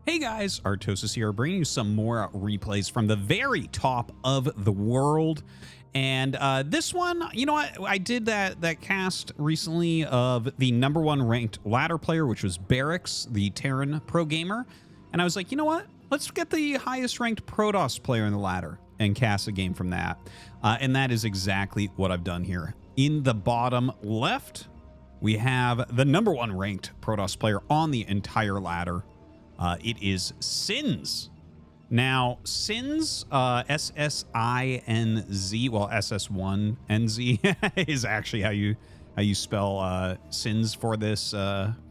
Hey guys, Artosis here, bringing you some more replays from the very top of the world. And this one, you know what? I did that cast recently of the #1 ranked ladder player, which was Barracks, the Terran pro gamer. And I was like, you know what? Let's get the highest ranked Protoss player in the ladder and cast a game from that. And that is exactly what I've done here. In the bottom left, we have the #1 ranked Protoss player on the entire ladder. It is ss1nz. Now, ss1nz, ss1nz, well, ss1nz is actually how you spell ss1nz for this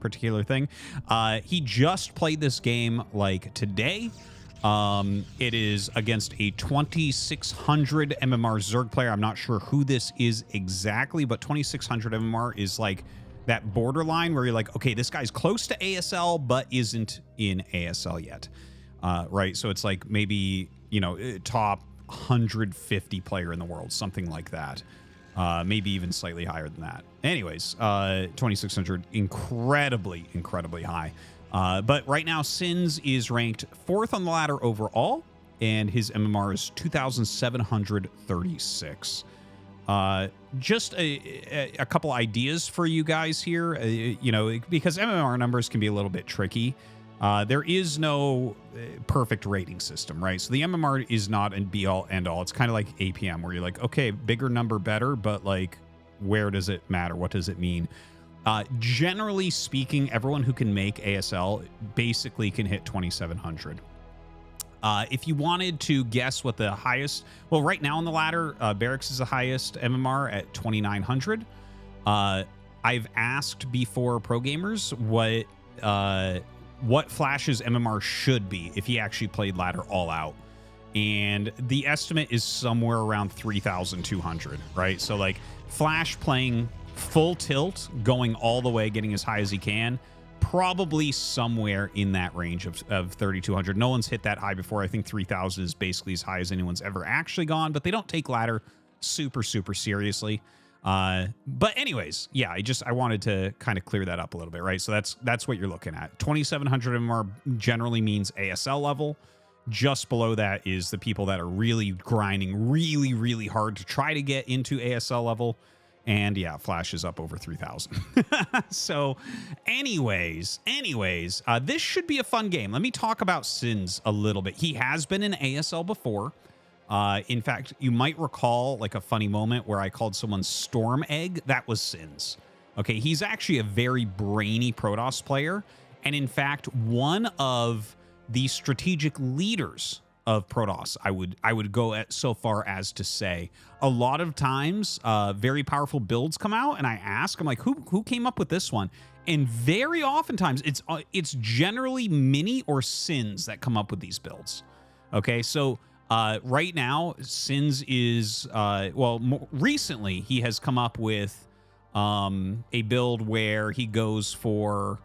particular thing. He just played this game like today. It is against a 2600 MMR Zerg player. I'm not sure who this is exactly, but 2600 MMR is like that borderline where you're like, okay, this guy's close to ASL, but isn't in ASL yet. Right. So it's like maybe, you know, top 150 player in the world, something like that. Maybe even slightly higher than that. Anyways, 2600, incredibly high. But right now, ss1nz is ranked 4th on the ladder overall, and his MMR is 2,736. Just a couple ideas for you guys here, you know, because MMR numbers can be a little bit tricky. There is no perfect rating system, right? So the MMR is not an be-all, end-all. It's kind of like APM, where you're like, okay, bigger number better, but like, where does it matter? What does it mean? Generally speaking, everyone who can make ASL basically can hit 2700. If you wanted to guess what the highest, well, right now on the ladder, Barracks is the highest MMR at 2900. I've asked before pro gamers what Flash's MMR should be if he actually played ladder all out, and the estimate is somewhere around 3,200, right? So like Flash playing full tilt, going all the way, getting as high as he can, probably somewhere in that range of 3,200. No one's hit that high before. I think 3,000 is basically as high as anyone's ever actually gone, but they don't take ladder super seriously. But anyways, yeah, I wanted to kind of clear that up a little bit, right? So that's what you're looking at. 2,700 MMR generally means ASL level. Just below that is the people that are really grinding really hard to try to get into ASL level. And yeah, Flash is up over 3,000. So anyways, this should be a fun game. Let me talk about ss1nz a little bit. He has been in ASL before. In fact, you might recall like a funny moment where I called someone Storm Egg. That was ss1nz. Okay, he's actually a very brainy Protoss player. And in fact, one of the strategic leaders of Protoss, I would go so far as to say. A lot of times, very powerful builds come out, and I ask, I'm like, who came up with this one? And very oftentimes, it's generally Mini or ss1nz that come up with these builds. Okay, so right now, ss1nz is recently he has come up with a build where he goes for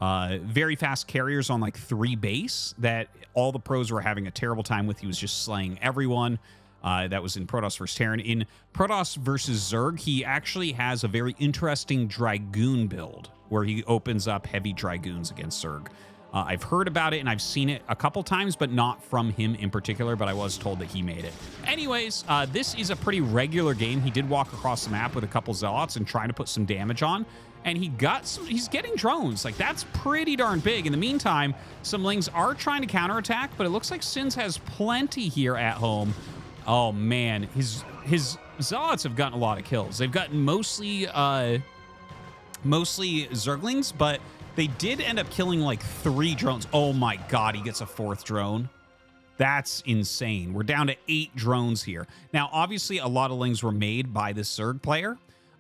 very fast carriers on like 3 base that all the pros were having a terrible time with. He was just slaying everyone. That was in Protoss vs. Terran. In Protoss vs. Zerg, he actually has a very interesting Dragoon build where he opens up heavy Dragoons against Zerg. I've heard about it and I've seen it a couple times, but not from him in particular, but I was told that he made it. Anyways, this is a pretty regular game. He did walk across the map with a couple Zealots and trying to put some damage on. And he's getting drones. Like, that's pretty darn big. In the meantime, some Lings are trying to counterattack, but it looks like ss1nz has plenty here at home. Oh, man. His Zealots have gotten a lot of kills. They've gotten mostly Zerglings, but they did end up killing like 3 drones. Oh, my God. He gets a 4th drone. That's insane. We're down to 8 drones here. Now, obviously, a lot of Lings were made by this Zerg player.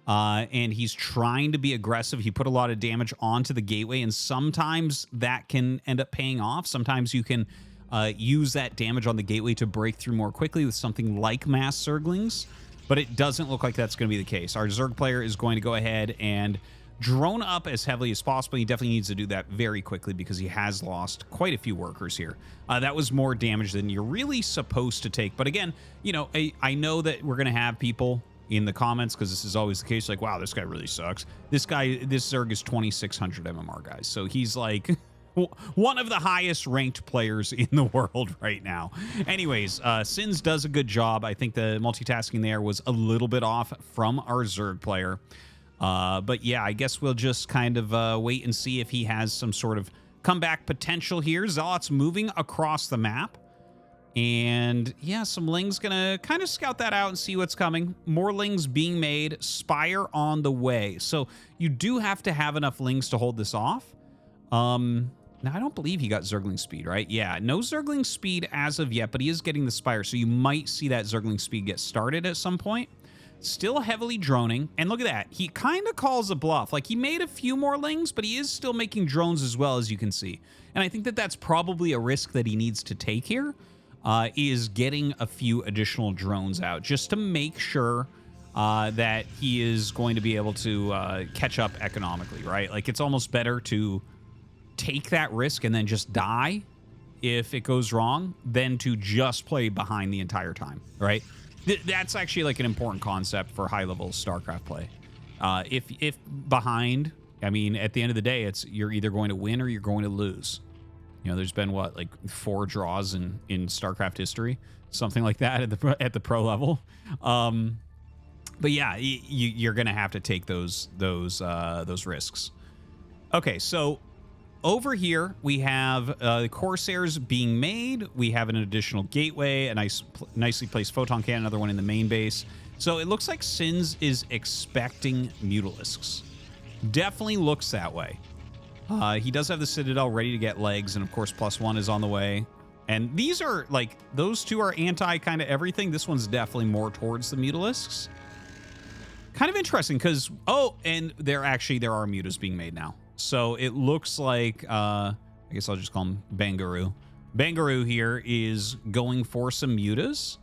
And he's trying to be aggressive. He put a lot of damage onto the gateway, and sometimes that can end up paying off. Sometimes you can use that damage on the gateway to break through more quickly with something like mass Zerglings, but it doesn't look like that's going to be the case. Our Zerg player is going to go ahead and drone up as heavily as possible. He definitely needs to do that very quickly because he has lost quite a few workers here. That was more damage than you're really supposed to take. But again, you know, I know that we're going to have people in the comments, because this is always the case, like, wow, this guy really sucks. This Zerg is 2600 MMR, guys. So he's like one of the highest ranked players in the world right now. Anyways, ss1nz does a good job. I think the multitasking there was a little bit off from our Zerg player. But yeah, I guess we'll just kind of wait and see if he has some sort of comeback potential here. Zealot's moving across the map. And yeah, some Ling's gonna kind of scout that out and see what's coming. More Lings being made, Spire on the way. So you do have to have enough Lings to hold this off. Now I don't believe he got Zergling speed, right? Yeah, no Zergling speed as of yet, but he is getting the Spire. So you might see that Zergling speed get started at some point. Still heavily droning. And look at that. He kind of calls a bluff. Like, he made a few more Lings, but he is still making drones as well, as you can see. And I think that that's probably a risk that he needs to take here. Is getting a few additional drones out just to make sure that he is going to be able to catch up economically, right? Like, it's almost better to take that risk and then just die if it goes wrong than to just play behind the entire time, right? That's actually like an important concept for high-level StarCraft play. If behind, I mean, at the end of the day, it's you're either going to win or you're going to lose. You know, there's been what, like 4 draws in StarCraft history, something like that at the pro level. But yeah, you're gonna have to take those risks. Okay, so over here we have the Corsairs being made. We have an additional gateway, a nicely placed photon cannon, another one in the main base. So it looks like ss1nz is expecting Mutalisks. Definitely looks that way. He does have the Citadel ready to get legs, and of course, +1 is on the way. And these are, like, those two are anti kind of everything. This one's definitely more towards the Mutalisks. Kind of interesting, because, oh, and there are mutas being made now. So it looks like, I guess I'll just call him Bangaru. Bangaru here is going for some mutas.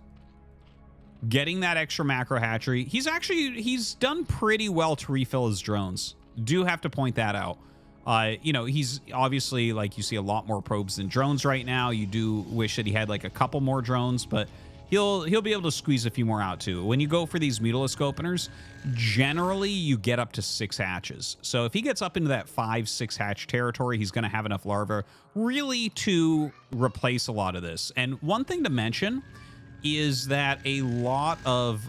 Getting that extra macro hatchery. He's done pretty well to refill his drones. Do have to point that out. You know, he's obviously, like, you see a lot more probes than drones right now. You do wish that he had like a couple more drones, but he'll be able to squeeze a few more out too. When you go for these Mutalisk openers, generally you get up to 6 hatches. So if he gets up into that 5-6 hatch territory, he's going to have enough larvae really to replace a lot of this. And one thing to mention is that a lot of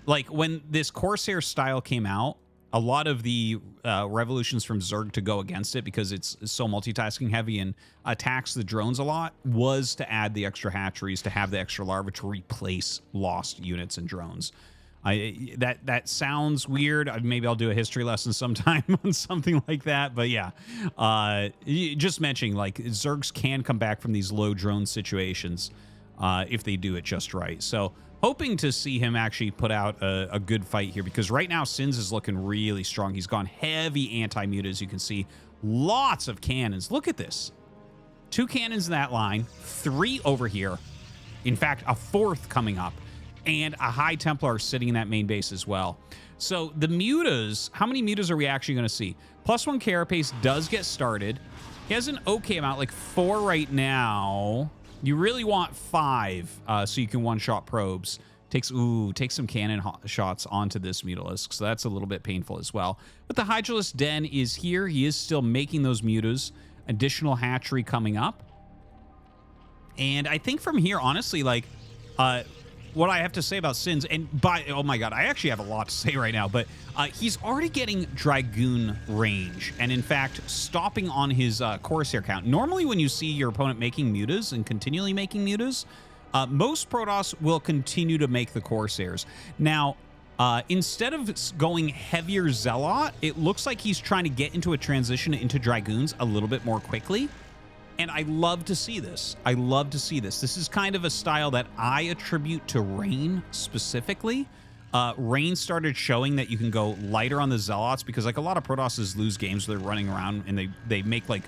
like, when this Corsair style came out, a lot of the revolutions from Zerg to go against it, because it's so multitasking heavy and attacks the drones a lot, was to add the extra hatcheries, to have the extra larvae to replace lost units and drones. That sounds weird. Maybe I'll do a history lesson sometime on something like that. But yeah, just mentioning, like, Zergs can come back from these low drone situations if they do it just right. So hoping to see him actually put out a good fight here, because right now ss1nz is looking really strong. He's gone heavy anti-mute, as you can see. Lots of cannons. Look at this. 2 cannons in that line, 3 over here. In fact, a 4th coming up, and a High Templar sitting in that main base as well. So the mutas, how many mutas are we actually going to see? +1 carapace does get started. He has an okay amount, like 4 right now. You really want 5 so you can one-shot probes. Takes some cannon shots onto this Mutalisk, so that's a little bit painful as well. But the Hydralisk Den is here. He is still making those mutas. Additional hatchery coming up. And I think from here, honestly, like, what I have to say about ss1nz, and oh my god, I actually have a lot to say right now, but he's already getting Dragoon range, and in fact, stopping on his Corsair count. Normally, when you see your opponent making mutas and continually making mutas, most Protoss will continue to make the Corsairs. Now, instead of going heavier Zealot, it looks like he's trying to get into a transition into Dragoons a little bit more quickly. And I love to see this. I love to see this. This is kind of a style that I attribute to Rain specifically. Rain started showing that you can go lighter on the Zealots, because, like, a lot of Protosses lose games where they're running around and they make, like,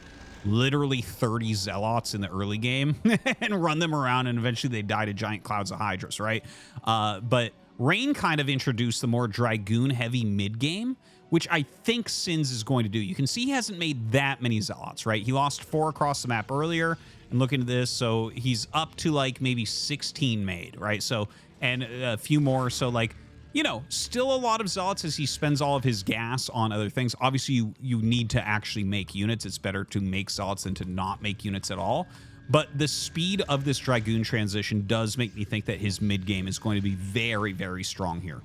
literally 30 Zealots in the early game and run them around, and eventually they die to giant clouds of Hydras, right? But Rain kind of introduced the more Dragoon-heavy mid-game, which I think ss1nz is going to do. You can see he hasn't made that many Zealots, right? He lost 4 across the map earlier, and look into this, so he's up to, like, maybe 16 made, right? So, and a few more, so, like, you know, still a lot of Zealots as he spends all of his gas on other things. Obviously, you need to actually make units. It's better to make Zealots than to not make units at all. But the speed of this Dragoon transition does make me think that his mid-game is going to be very, very strong here.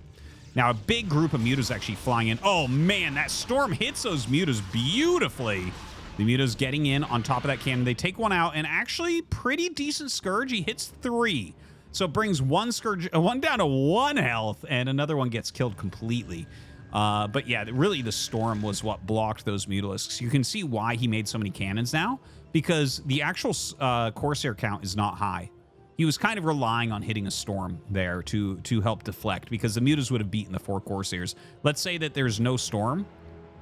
Now, a big group of mutas actually flying in. Oh, man, that storm hits those mutas beautifully. The mutas getting in on top of that cannon. They take one out, and actually pretty decent Scourge. He hits 3. So it brings one Scourge, one down to 1 health, and another one gets killed completely. But yeah, really the storm was what blocked those Mutalisks. You can see why he made so many cannons now, because the actual Corsair count is not high. He was kind of relying on hitting a storm there to help deflect, because the mutas would have beaten the 4 Corsairs. Let's say that there's no storm.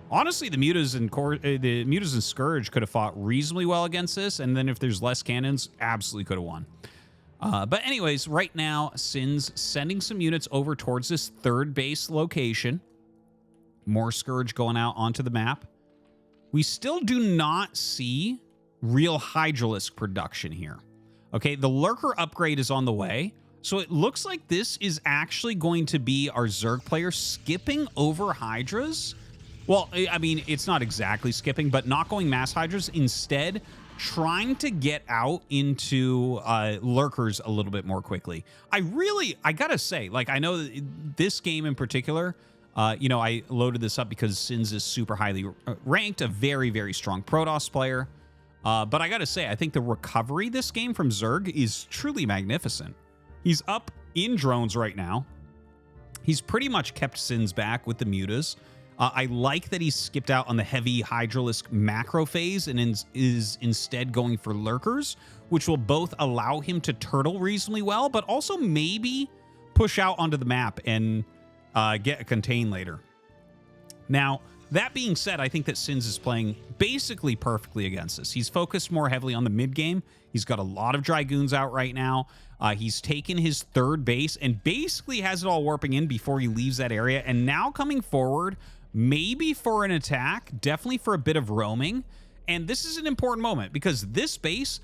Honestly, the mutas and Scourge could have fought reasonably well against this, and then if there's less cannons, absolutely could have won. But anyways, right now, ss1nz sending some units over towards this 3rd base location. More Scourge going out onto the map. We still do not see real Hydralisk production here. Okay, the Lurker upgrade is on the way. So it looks like this is actually going to be our Zerg player skipping over Hydras. Well, I mean, it's not exactly skipping, but not going mass Hydras. Instead, trying to get out into Lurkers a little bit more quickly. I gotta say, like, I know this game in particular, you know, I loaded this up because ss1nz is super highly ranked, a very, very strong Protoss player. But I gotta say, I think the recovery this game from Zerg is truly magnificent. He's up in drones right now. He's pretty much kept ss1nz back with the mutas. I like that he skipped out on the heavy Hydralisk macro phase and is instead going for Lurkers, which will both allow him to turtle reasonably well, but also maybe push out onto the map and get a contain later. Now, that being said, I think that ss1nz is playing basically perfectly against this. He's focused more heavily on the mid game. He's got a lot of Dragoons out right now. He's taken his 3rd base and basically has it all warping in before he leaves that area. And now coming forward, maybe for an attack, definitely for a bit of roaming. And this is an important moment because this base,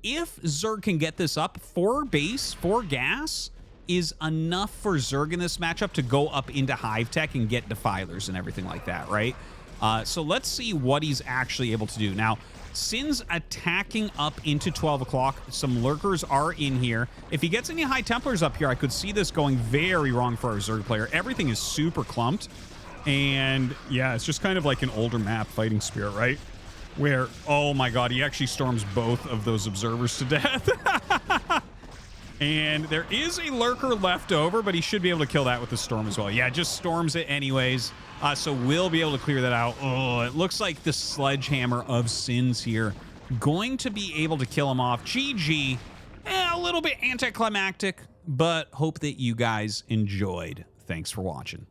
if Zerg can get this up, 4 base, 4 gas, is enough for Zerg in this matchup to go up into Hive Tech and get Defilers and everything like that, right? So let's see what he's actually able to do. Now, ss1nz attacking up into 12 o'clock. Some Lurkers are in here. If he gets any High Templars up here, I could see this going very wrong for our Zerg player. Everything is super clumped. And yeah, it's just kind of like an older map, Fighting Spirit, right? Where, oh my god, he actually storms both of those observers to death. And there is a Lurker left over, but he should be able to kill that with the storm as well. Yeah, just storms it anyways. So we'll be able to clear that out. Oh, it looks like the sledgehammer of ss1nz here going to be able to kill him off. GG. A little bit anticlimactic, but hope that you guys enjoyed. Thanks for watching.